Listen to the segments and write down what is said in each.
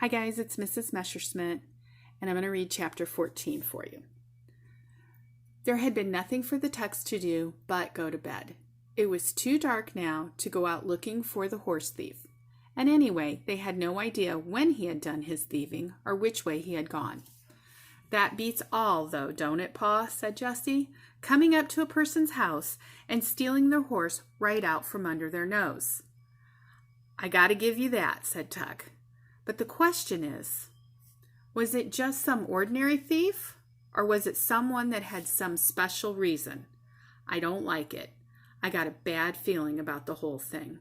Hi guys, it's Mrs. Messerschmidt, and I'm going to read chapter 14 for you. There had been nothing for the Tucks to do but go to bed. It was too dark now to go out looking for the horse thief, and anyway, they had no idea when he had done his thieving or which way he had gone. "That beats all, though, don't it, Pa?" said Jessie, "coming up to a person's house and stealing their horse right out from under their nose." "I got to give you that," said Tuck. "But the question is, was it just some ordinary thief, or was it someone that had some special reason? I don't like it. I got a bad feeling about the whole thing."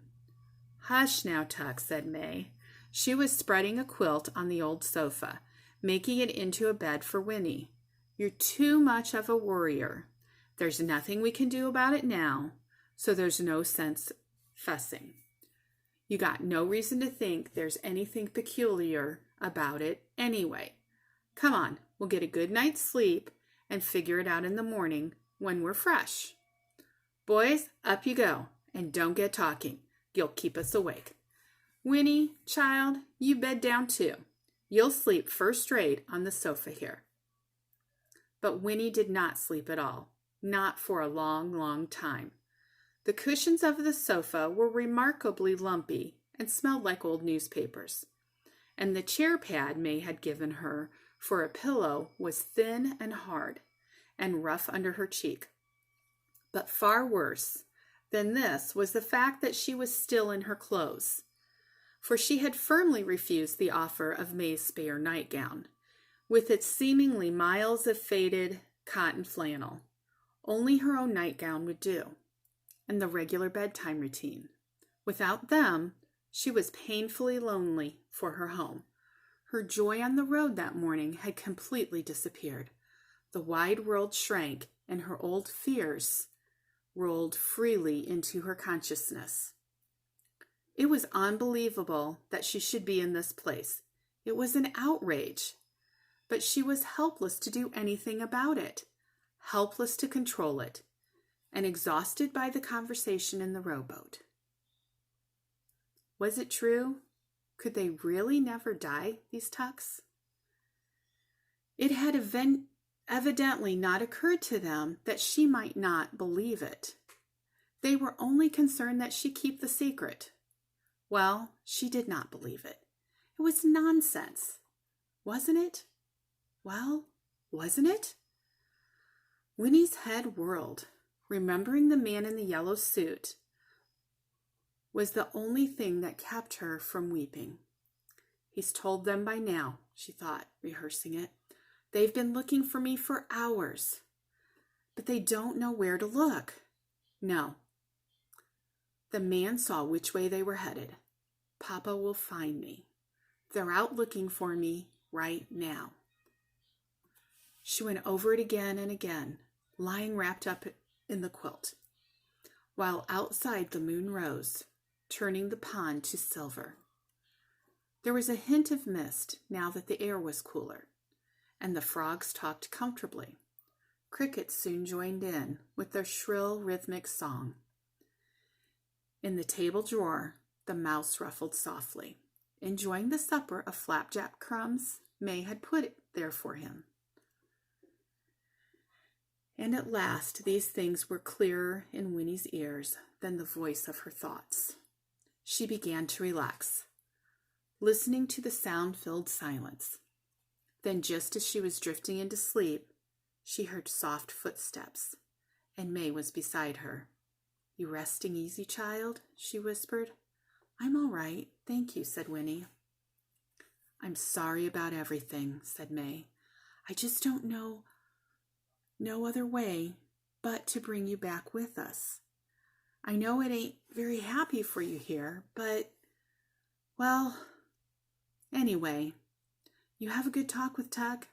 "Hush now, Tuck," said May. She was spreading a quilt on the old sofa, making it into a bed for Winnie. "You're too much of a worrier. There's nothing we can do about it now, so there's no sense fussing. You got no reason to think there's anything peculiar about it anyway. Come on, we'll get a good night's sleep and figure it out in the morning when we're fresh. Boys, up you go, and don't get talking. You'll keep us awake. Winnie, child, you bed down too. You'll sleep first rate on the sofa here." But Winnie did not sleep at all, not for a long, long time. The cushions of the sofa were remarkably lumpy and smelled like old newspapers, and the chair pad May had given her for a pillow was thin and hard and rough under her cheek. But far worse than this was the fact that she was still in her clothes, for she had firmly refused the offer of May's spare nightgown, with its seemingly miles of faded cotton flannel. Only her own nightgown would do, and the regular bedtime routine. Without them, she was painfully lonely for her home. Her joy on the road that morning had completely disappeared. The wide world shrank, and her old fears rolled freely into her consciousness. It was unbelievable that she should be in this place. It was an outrage. But she was helpless to do anything about it, helpless to control it, and exhausted by the conversation in the rowboat. Was it true? Could they really never die, these Tucks? It had evidently not occurred to them that she might not believe it. They were only concerned that she keep the secret. Well, she did not believe it. It was nonsense, wasn't it? Well, wasn't it? Winnie's head whirled. Remembering the man in the yellow suit was the only thing that kept her from weeping. "He's told them by now," she thought, rehearsing it. "They've been looking for me for hours, but they don't know where to look. No." The man saw which way they were headed. "Papa will find me. They're out looking for me right now." She went over it again and again, lying wrapped up in the quilt, while outside the moon rose, turning the pond to silver. There was a hint of mist now that the air was cooler, and the frogs talked comfortably. Crickets soon joined in with their shrill rhythmic song. In the table drawer, the mouse ruffled softly, enjoying the supper of flapjack crumbs May had put there for him. And at last these things were clearer in Winnie's ears than the voice of her thoughts. She began to relax, listening to the sound-filled silence. Then, just as she was drifting into sleep, she heard soft footsteps, and May was beside her. "You resting easy, child?" she whispered. "I'm all right, thank you," said Winnie. "I'm sorry about everything," said May. "I just don't know no other way but to bring you back with us. I know it ain't very happy for you here, but, well, anyway, you have a good talk with Tuck?"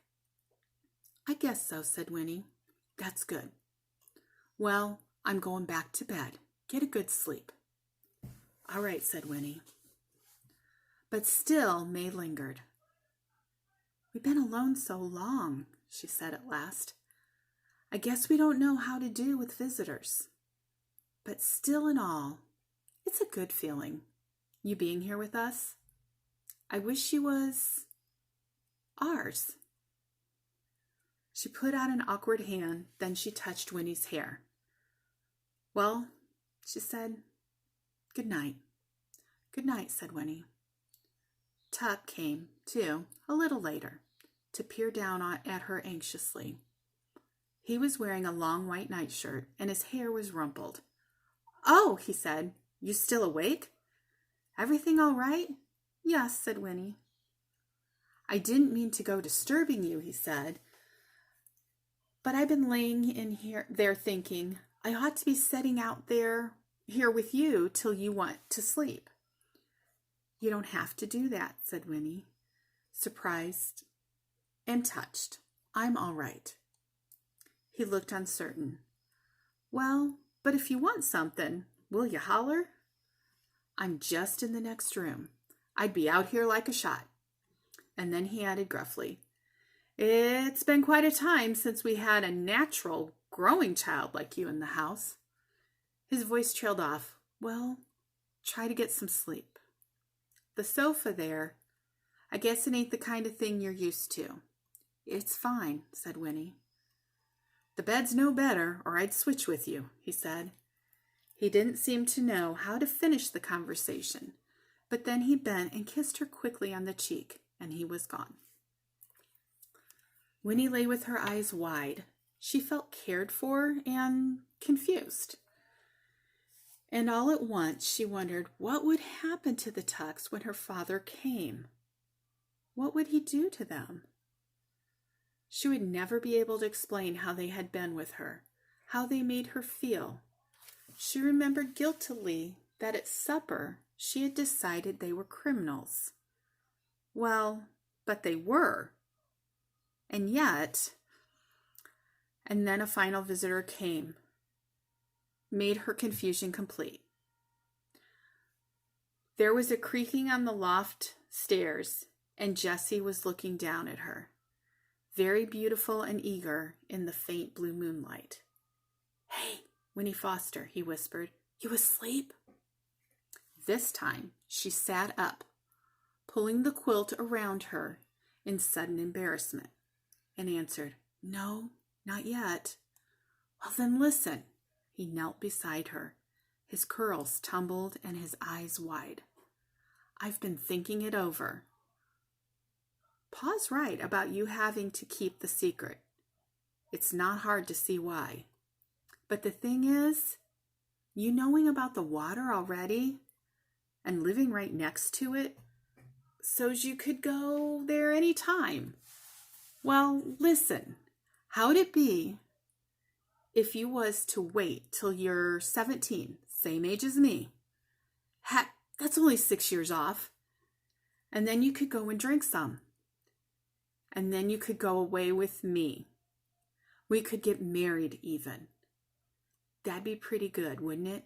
"I guess so," said Winnie. "That's good. Well, I'm going back to bed. Get a good sleep." "All right," said Winnie. But still May lingered. "We've been alone so long," she said at last. "I guess we don't know how to do with visitors. But still in all, it's a good feeling, you being here with us." I wish she was ours. She put out an awkward hand, then she touched Winnie's hair. Well, she said, good night. Good night, said Winnie. Tuck came, too, a little later, to peer down at her anxiously. He was wearing a long white nightshirt, and his hair was rumpled. Oh, he said, you still awake? Everything all right? Yes, said Winnie. I didn't mean to go disturbing you, he said, but I've been laying there thinking I ought to be sitting out here with you till you want to sleep. You don't have to do that, said Winnie, surprised and touched. I'm all right. He looked uncertain. Well, but if you want something, will you holler? I'm just in the next room. I'd be out here like a shot. And then he added gruffly, it's been quite a time since we had a natural growing child like you in the house. His voice trailed off. Well, try to get some sleep. The sofa there, I guess it ain't the kind of thing you're used to. It's fine, said Winnie. The bed's no better, or I'd switch with you, he said. He didn't seem to know how to finish the conversation, but then he bent and kissed her quickly on the cheek, and he was gone. Winnie lay with her eyes wide. She felt cared for and confused. And all at once she wondered what would happen to the Tucks when her father came. What would he do to them? She would never be able to explain how they had been with her, how they made her feel. She remembered guiltily that at supper she had decided they were criminals. Well, but they were. And yet, and then a final visitor came, made her confusion complete. There was a creaking on the loft stairs, and Jessie was looking down at her, very beautiful and eager in the faint blue moonlight. Hey, Winnie Foster, he whispered, you asleep? This time she sat up, pulling the quilt around her in sudden embarrassment, and answered, no, not yet. Well, then listen. He knelt beside her, his curls tumbled and his eyes wide. I've been thinking it over. Pa's right about you having to keep the secret. It's not hard to see why. But the thing is, you knowing about the water already and living right next to it, so's you could go there any time. Well, listen, how'd it be if you was to wait till you're 17, same age as me? Heck, that's only 6 years off. And then you could go and drink some. And then you could go away with me. We could get married even. That'd be pretty good, wouldn't it?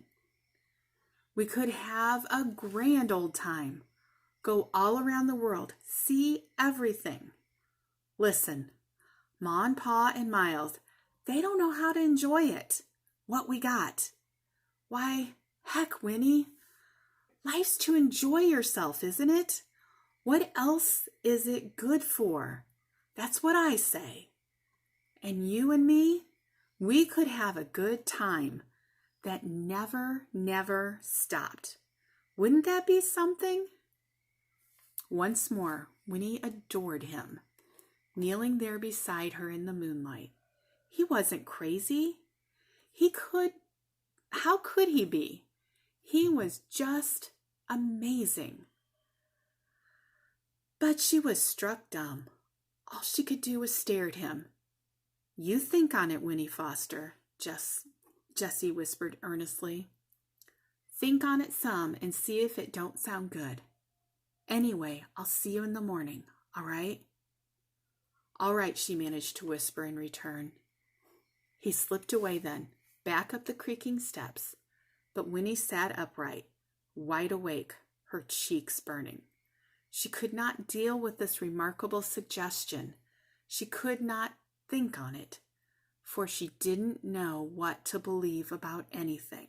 We could have a grand old time. Go all around the world. See everything. Listen, Ma and Pa and Miles, they don't know how to enjoy it. What we got. Why, heck, Winnie. Life's to enjoy yourself, isn't it? What else is it good for? That's what I say. And you and me, we could have a good time that never stopped. Wouldn't that be something? Once more, Winnie adored him, kneeling there beside her in the moonlight. He wasn't crazy. How could he be? He was just amazing. But she was struck dumb. All she could do was stare at him. You think on it, Winnie Foster, Jessie whispered earnestly. Think on it some and see if it don't sound good. Anyway, I'll see you in the morning, all right? All right, she managed to whisper in return. He slipped away then, back up the creaking steps, but Winnie sat upright, wide awake, her cheeks burning. She could not deal with this remarkable suggestion. She could not think on it, for she didn't know what to believe about anything.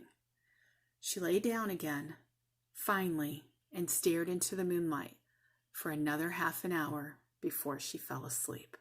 She lay down again, finally, and stared into the moonlight, for another half an hour before she fell asleep.